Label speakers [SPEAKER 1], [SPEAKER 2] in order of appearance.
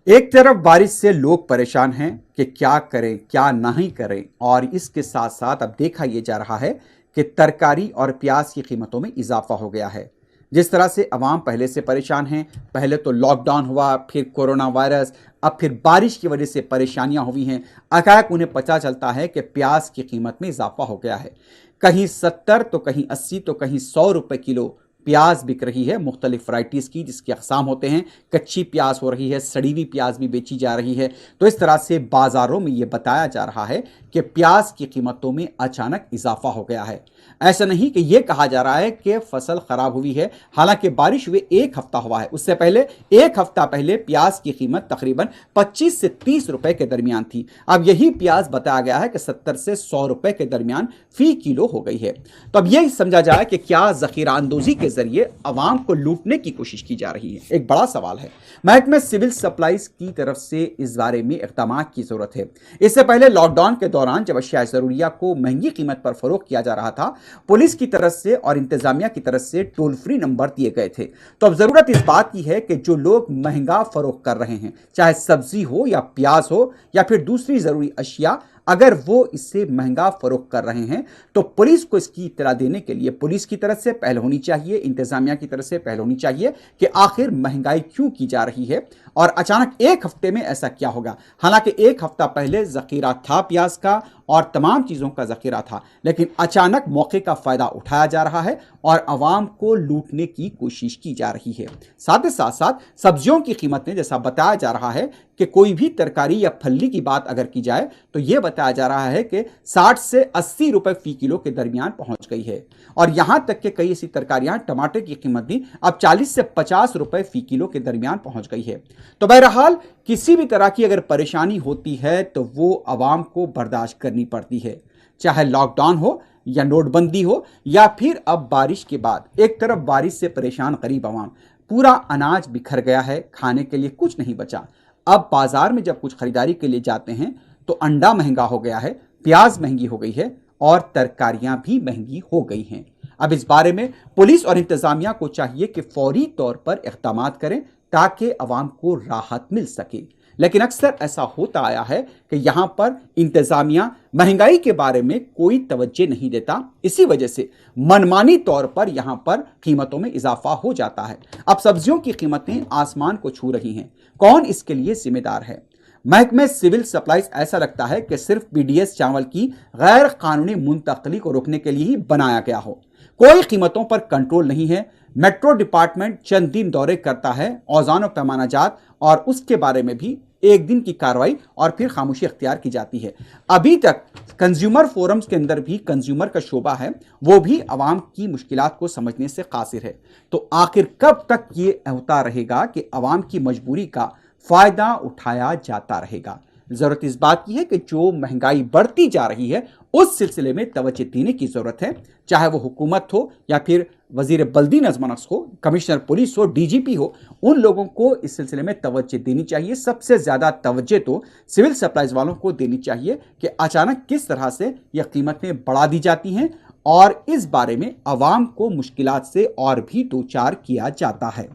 [SPEAKER 1] एक तरफ बारिश से लोग परेशान हैं कि क्या करें क्या नहीं करें, और इसके साथ साथ अब देखा यह जा रहा है कि तरकारी और प्याज की कीमतों में इजाफा हो गया है। जिस तरह से अवाम पहले से परेशान हैं, पहले तो लॉकडाउन हुआ, फिर कोरोना वायरस, अब फिर बारिश की वजह से परेशानियां हुई हैं। अचानक उन्हें पता चलता है कि प्याज की कीमत में इजाफा हो गया है। कहीं 70 तो कहीं 80 तो कहीं 100 रुपए किलो प्याज बिक रही है, मुख्तलिफ वराइटीज़ की जिसके अकसाम होते हैं। कच्ची प्याज हो रही है, सड़ी हुई प्याज भी बेची जा रही है। तो इस तरह से बाज़ारों में यह बताया जा रहा है कि प्याज की कीमतों में अचानक इजाफा हो गया है। ऐसा नहीं कि यह कहा जा रहा है कि फसल खराब हुई है, हालांकि बारिश हुए एक हफ्ता हुआ है। उससे पहले एक हफ्ता पहले प्याज की कीमत तकरीबन 25 से 30 रुपए के दरमियान थी। अब यही प्याज बताया गया है कि 70 से 100 रुपए के दरमियान फी किलो हो गई है। तो अब यह समझा जाए कि क्या जखीरा अंदोजी के जरिए अवाम को लूटने की कोशिश की जा रही है, एक बड़ा सवाल है। महकमे सिविल सप्लाईज की तरफ से इस बारे में इक़दाम की जरूरत है। इससे पहले लॉकडाउन के दौरान जब अशिया जरूरिया को महंगी कीमत पर फरोख्त किया जा रहा था, पुलिस की तरफ से और इंतजामिया की तरफ से टोल फ्री नंबर दिए गए थे। तो अब जरूरत इस बात की है कि जो लोग महंगा फरोख्त कर रहे हैं, चाहे सब्जी हो या प्याज हो या फिर दूसरी जरूरी अशिया, अगर वो इससे महंगा फरोख्त कर रहे हैं तो पुलिस को इसकी इत्तला देने के लिए पुलिस की तरफ से पहल होनी चाहिए, इंतजामिया की तरफ से पहल होनी चाहिए कि आखिर महंगाई क्यों की जा रही है और अचानक एक हफ्ते में ऐसा क्या होगा। हालांकि एक हफ्ता पहले जखीरा था प्याज का और तमाम चीज़ों का जखीरा था, लेकिन अचानक मौके का फ़ायदा उठाया जा रहा है और आवाम को लूटने की कोशिश की जा रही है। साथ ही साथ साथ सब्जियों की कीमतें, जैसा बताया जा रहा है कि कोई भी तरकारी या फली की बात अगर की जाए तो यह बताया जा रहा है कि 60 से 80 रुपए फी किलो के दरमियान पहुंच गई है। और यहां तक कि कई ऐसी तरकारियां, टमाटर की कीमत भी अब 40 से 50 रुपए फी किलो के दरमियान पहुंच गई है। तो बहरहाल किसी भी तरह की अगर परेशानी होती है तो वो आवाम को बर्दाश्त करनी पड़ती है, चाहे लॉकडाउन हो या नोटबंदी हो या फिर अब बारिश के बाद। एक तरफ बारिश से परेशान गरीब आवाम, पूरा अनाज बिखर गया है, खाने के लिए कुछ नहीं बचा। अब बाजार में जब कुछ खरीदारी के लिए जाते हैं तो अंडा महंगा हो गया है, प्याज महंगी हो गई है और तरकारियां भी महंगी हो गई हैं। अब इस बारे में पुलिस और इंतजामिया को चाहिए कि फौरी तौर पर इक़दाम करें ताकि अवाम को राहत मिल सके। लेकिन अक्सर ऐसा होता आया है कि यहां पर इंतजामिया महंगाई के बारे में कोई तवज्जो नहीं देता, इसी वजह से मनमानी तौर पर यहां पर कीमतों में इजाफा हो जाता है। अब सब्जियों की कीमतें आसमान को छू रही हैं, कौन इसके लिए जिम्मेदार है? महकमे सिविल सप्लाईज ऐसा लगता है कि सिर्फ पीडीएस चावल की गैर कानूनी मुंतकली को रोकने के लिए ही बनाया गया हो। कोई कीमतों पर कंट्रोल नहीं है। मेट्रो डिपार्टमेंट चंद दिन दौरे करता है, औजान और पैमानाजात, और उसके बारे में भी एक दिन की कार्रवाई और फिर खामोशी अख्तियार की जाती है। अभी तक कंज्यूमर फोरम्स के अंदर भी कंज्यूमर का शोबा है, वो भी आवाम की मुश्किलात को समझने से कासिर है। तो आखिर कब तक ये होता रहेगा कि आवाम की मजबूरी का फायदा उठाया जाता रहेगा? जरूरत इस बात की है कि जो महंगाई बढ़ती जा रही है उस सिलसिले में तवज्जो देने की जरूरत है, चाहे वो हुकूमत हो या फिर वजीर बल्दी नज़्म नस्क हो, कमिश्नर पुलिस हो, डीजीपी हो। उन लोगों को इस सिलसिले में तवज्जो देनी चाहिए। सबसे ज़्यादा तवज्जो तो सिविल सप्लाईज वालों को देनी चाहिए कि अचानक किस तरह से यह कीमतें बढ़ा दी जाती हैं और इस बारे में आवाम को मुश्किलात से और भी दो चार किया जाता है।